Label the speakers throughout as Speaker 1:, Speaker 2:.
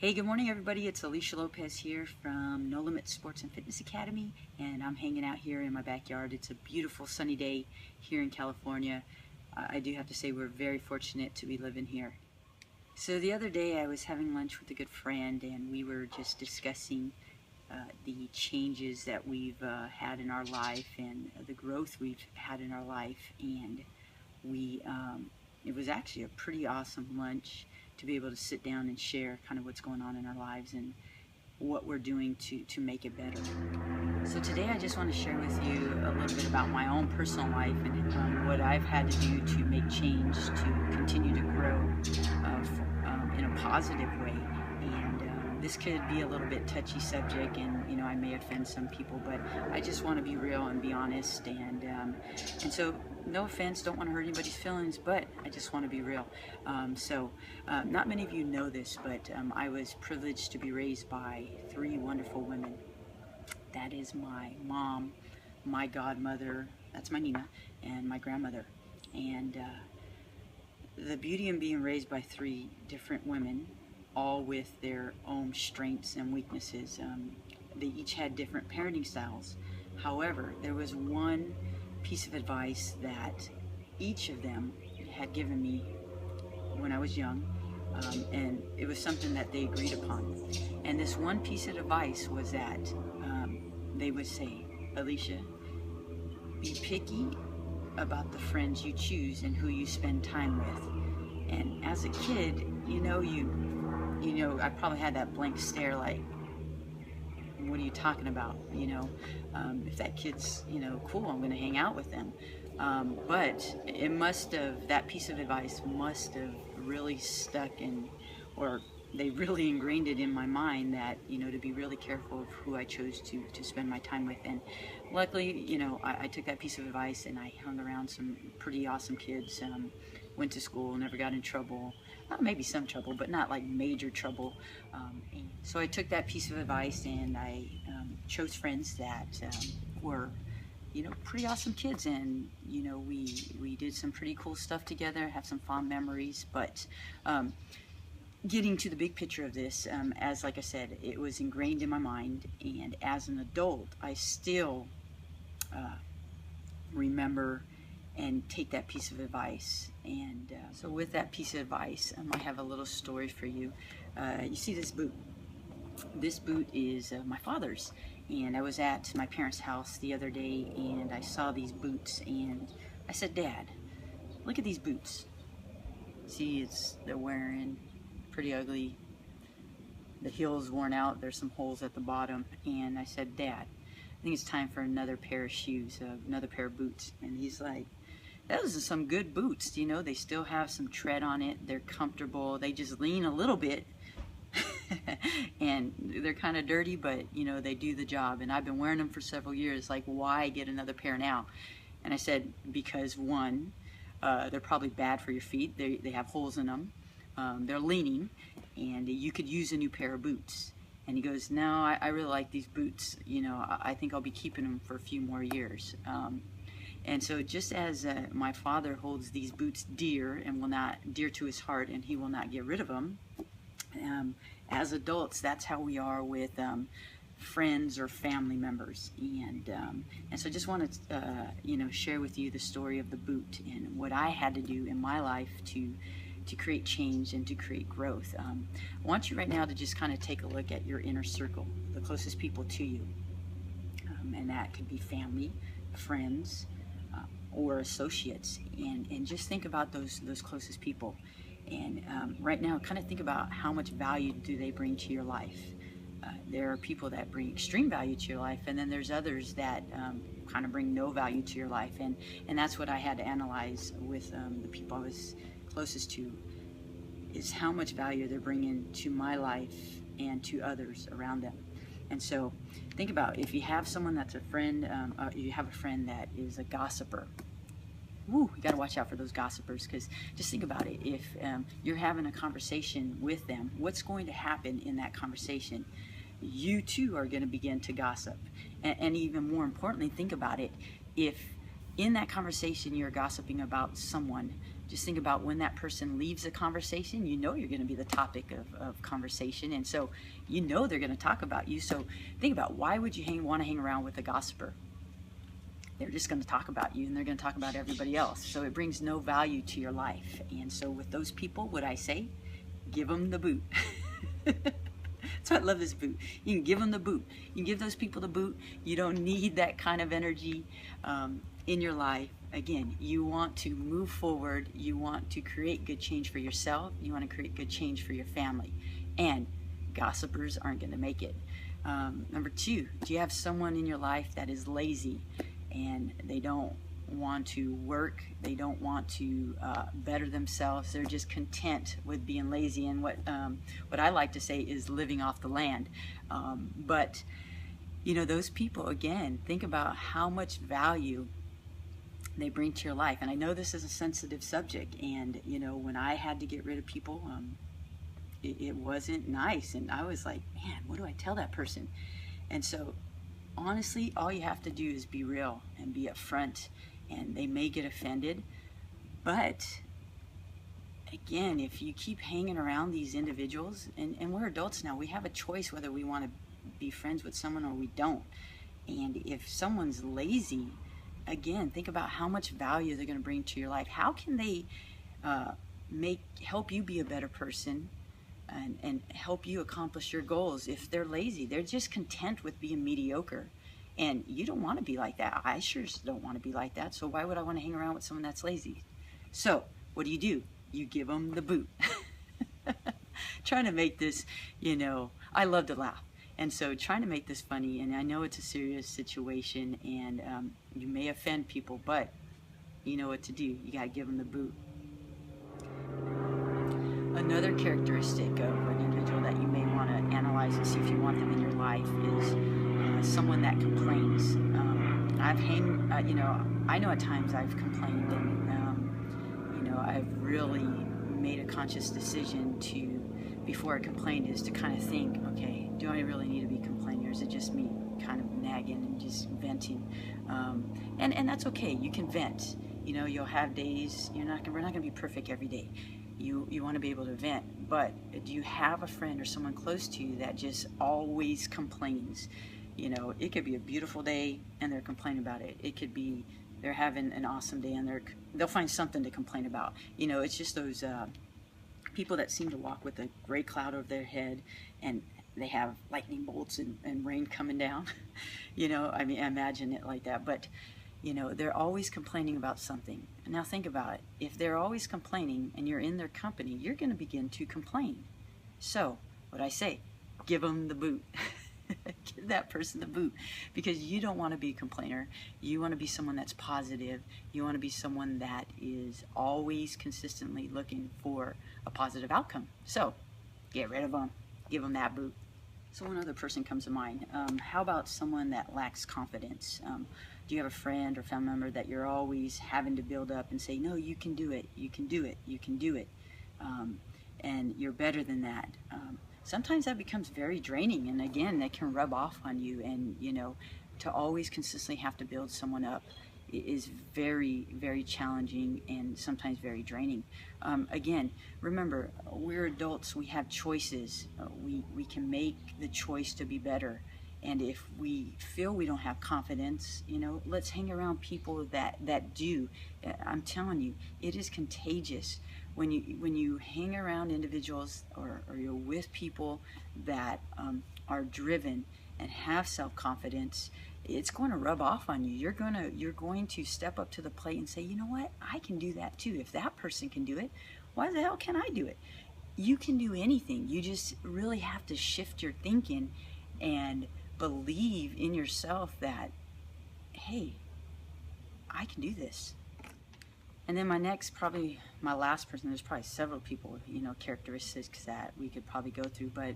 Speaker 1: Hey, good morning, everybody. It's Alicia Lopez here from No Limit Sports and Fitness Academy, and I'm hanging out here in my backyard. It's a beautiful sunny day here in California. I do have to say we're very fortunate to be living here. So the other day I was having lunch with a good friend, and we were just discussing the changes that we've had in our life and the growth we've had in our life. And it was actually a pretty awesome lunch to be able to sit down and share kind of what's going on in our lives and what we're doing to make it better. So today I just want to share with you a little bit about my own personal life and what I've had to do to make change to continue to grow in a positive way. And this could be a little bit touchy subject, and I may offend some people, but I just want to be real and be honest. And so no offense, don't want to hurt anybody's feelings, but I just want to be real. Not many of you know this, but I was privileged to be raised by three wonderful women. That is my mom, my godmother, that's my Nina, and my grandmother. And the beauty in being raised by three different women, all with their own strengths and weaknesses. They each had different parenting styles. However, there was one piece of advice that each of them had given me when I was young, and it was something that they agreed upon. And this one piece of advice was that they would say, Alicia, be picky about the friends you choose and who you spend time with. And as a kid, I probably had that blank stare like, what are you talking about? If that kid's, cool, I'm going to hang out with them. But that piece of advice must have really stuck or they really ingrained it in my mind that, to be really careful of who I chose to spend my time with. And luckily, I took that piece of advice and I hung around some pretty awesome kids, went to school, never got in trouble. Maybe some trouble, but not like major trouble. So I took that piece of advice and I chose friends that were, pretty awesome kids, and we did some pretty cool stuff together, have some fond memories. But getting to the big picture of this, like I said, it was ingrained in my mind, and as an adult, I still remember and take that piece of advice. And so with that piece of advice, I have a little story for you. You see this boot? This boot is my father's, and I was at my parents' house the other day and I saw these boots and I said, Dad, look at these boots. See, they're wearing pretty ugly. The heel's worn out, there's some holes at the bottom. And I said, Dad, I think it's time for another pair of shoes, another pair of boots. And he's like, those are some good boots, they still have some tread on it, they're comfortable, they just lean a little bit, and they're kind of dirty, but they do the job, and I've been wearing them for several years, like, why get another pair now? And I said, because one, they're probably bad for your feet, they have holes in them, they're leaning, and you could use a new pair of boots. And he goes, no, I really like these boots, I think I'll be keeping them for a few more years. And so just as my father holds these boots dear to his heart, and he will not get rid of them, as adults, that's how we are with friends or family members. And so I just want to share with you the story of the boot and what I had to do in my life to create change and to create growth. I want you right now to just kind of take a look at your inner circle, the closest people to you, and that could be family, friends, or associates, and just think about those closest people. And right now, kind of think about how much value do they bring to your life. There are people that bring extreme value to your life, and then there's others that kind of bring no value to your life. And that's what I had to analyze with the people I was closest to, is how much value they're bringing to my life and to others around them. And so think about, if you have someone that's a friend, you have a friend that is a gossiper. Woo, you got to watch out for those gossipers, because just think about it. If you're having a conversation with them, what's going to happen in that conversation? You too are going to begin to gossip. And even more importantly, think about it. If in that conversation you're gossiping about someone, just think about when that person leaves a conversation, you know you're going to be the topic of conversation, and so you know they're going to talk about you. So think about, why would you want to hang around with a gossiper? They're just going to talk about you, and they're going to talk about everybody else. So it brings no value to your life. And so with those people, what I say, give them the boot. So I love this boot. You can give them the boot. You can give those people the boot. You don't need that kind of energy in your life. Again, you want to move forward. You want to create good change for yourself. You want to create good change for your family. And gossipers aren't going to make it. Number two, do you have someone in your life that is lazy and they don't want to work, they don't want to better themselves, they're just content with being lazy, and what I like to say is living off the land. But you know, those people, again, think about how much value they bring to your life. And I know this is a sensitive subject, and you know, when I had to get rid of people, it wasn't nice, and I was like, man, what do I tell that person? And so honestly, all you have to do is be real and be upfront, and they may get offended. But again, if you keep hanging around these individuals, and we're adults now, we have a choice whether we want to be friends with someone or we don't. And if someone's lazy, again, think about how much value they're going to bring to your life. How can they help you be a better person and help you accomplish your goals? If they're lazy, they're just content with being mediocre. And you don't want to be like that. I sure don't want to be like that. So why would I want to hang around with someone that's lazy? So what do? You give them the boot. Trying to make this, you know, I love to laugh. And so trying to make this funny, and I know it's a serious situation, and you may offend people, but you know what to do. You got to give them the boot. Another characteristic of an individual that you may want to analyze and see if you want them in your life is someone that complains. You know, I know at times I've complained, and you know, I've really made a conscious decision to, before I complained, is to kind of think, okay, do I really need to be complaining, or is it just me kind of nagging and just venting? And that's okay. You can vent. You know, you'll have days. We're not going to be perfect every day. You want to be able to vent, but do you have a friend or someone close to you that just always complains? You know, it could be a beautiful day and they're complaining about it. It could be they're having an awesome day and they'll find something to complain about. You know, it's just those people that seem to walk with a gray cloud over their head, and they have lightning bolts and rain coming down. You know, I mean, imagine it like that. But you know, they're always complaining about something. Now think about it. If they're always complaining and you're in their company, you're going to begin to complain. So what I say, give them the boot. Give that person the boot, because you don't want to be a complainer. You want to be someone that's positive. You want to be someone that is always consistently looking for a positive outcome. So get rid of them. Give them that boot. So one other person comes to mind. How about someone that lacks confidence? Do you have a friend or family member that you're always having to build up and say, no, you can do it, you can do it, you can do it, and you're better than that? Sometimes that becomes very draining, and again, that can rub off on you. And you know, to always consistently have to build someone up is very, very challenging and sometimes very draining. Again, remember, we're adults. We have choices. We can make the choice to be better. And if we feel we don't have confidence, you know, let's hang around people that do. I'm telling you, it is contagious. When you hang around individuals or you're with people that are driven and have self-confidence, it's going to rub off on you. You're going to step up to the plate and say, you know what, I can do that too. If that person can do it, why the hell can I do it? You can do anything. You just really have to shift your thinking and believe in yourself that, hey, I can do this. And then my last person, there's probably several people, you know, characteristics that we could probably go through, but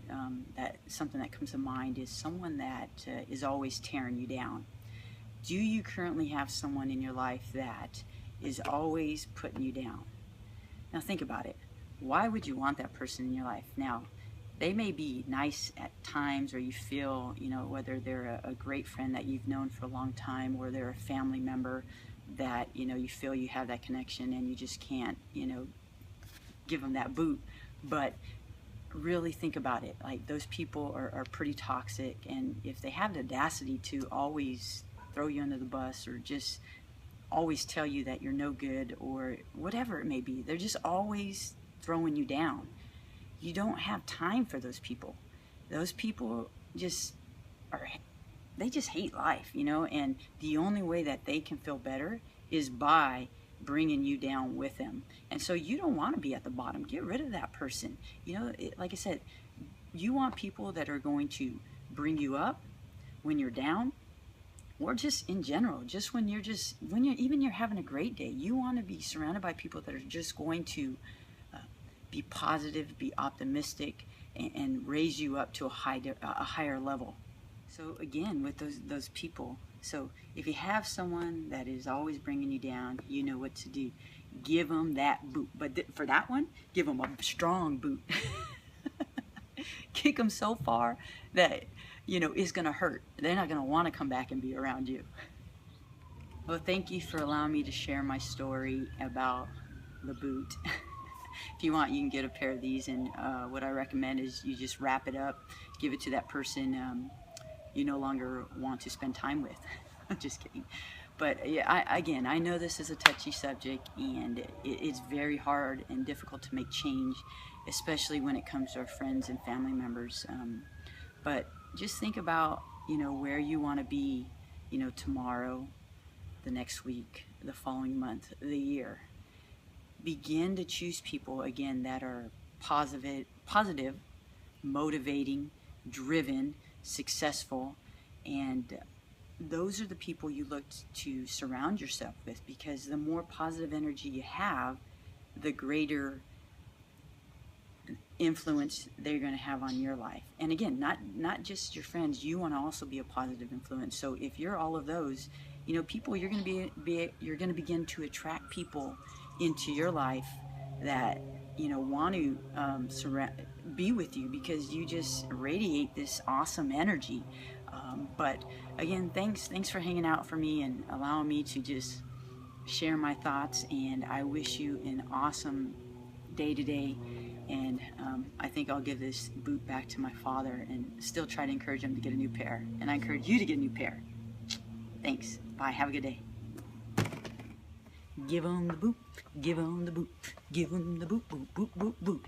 Speaker 1: that something that comes to mind is someone that is always tearing you down. Do you currently have someone in your life that is always putting you down? Now think about it. Why would you want that person in your life? Now, they may be nice at times, or you feel, you know, whether they're a great friend that you've known for a long time, or they're a family member, that, you know, you feel you have that connection and you just can't, you know, give them that boot. But really think about it. Like, those people are pretty toxic, and if they have the audacity to always throw you under the bus, or just always tell you that you're no good, or whatever it may be, they're just always throwing you down. You don't have time for those people. Those people just they just hate life, you know, and the only way that they can feel better is by bringing you down with them. And so you don't want to be at the bottom. Get rid of that person. You know, like I said, you want people that are going to bring you up when you're down, or just in general, just when you're having a great day. You want to be surrounded by people that are just going to be positive, be optimistic, and raise you up to a higher level. So again, with those people, so if you have someone that is always bringing you down, you know what to do. Give them that boot. But for that one, give them a strong boot. Kick them so far that, you know, it's going to hurt. They're not going to want to come back and be around you. Well, thank you for allowing me to share my story about the boot. If you want, you can get a pair of these, and what I recommend is you just wrap it up, give it to that person you no longer want to spend time with. I'm just kidding. But yeah, I know this is a touchy subject, and it's very hard and difficult to make change, especially when it comes to our friends and family members. But just think about, you know, where you want to be, you know, tomorrow, the next week, the following month, the year. Begin to choose people, again, that are positive, motivating, driven, successful, and those are the people you look to surround yourself with, because the more positive energy you have, the greater influence they're going to have on your life. And again, not just your friends, you want to also be a positive influence. So if you're all of those, you know, people, you're going to begin to attract people into your life that, you know, want to be with you, because you just radiate this awesome energy. But again, thanks for hanging out for me and allowing me to just share my thoughts, and I wish you an awesome day today. And I think I'll give this boot back to my father and still try to encourage him to get a new pair, and I encourage you to get a new pair. Thanks. Bye. Have a good day. Give 'em the boot, give 'em the boot, give 'em the boot, boot, boot, boot, boot.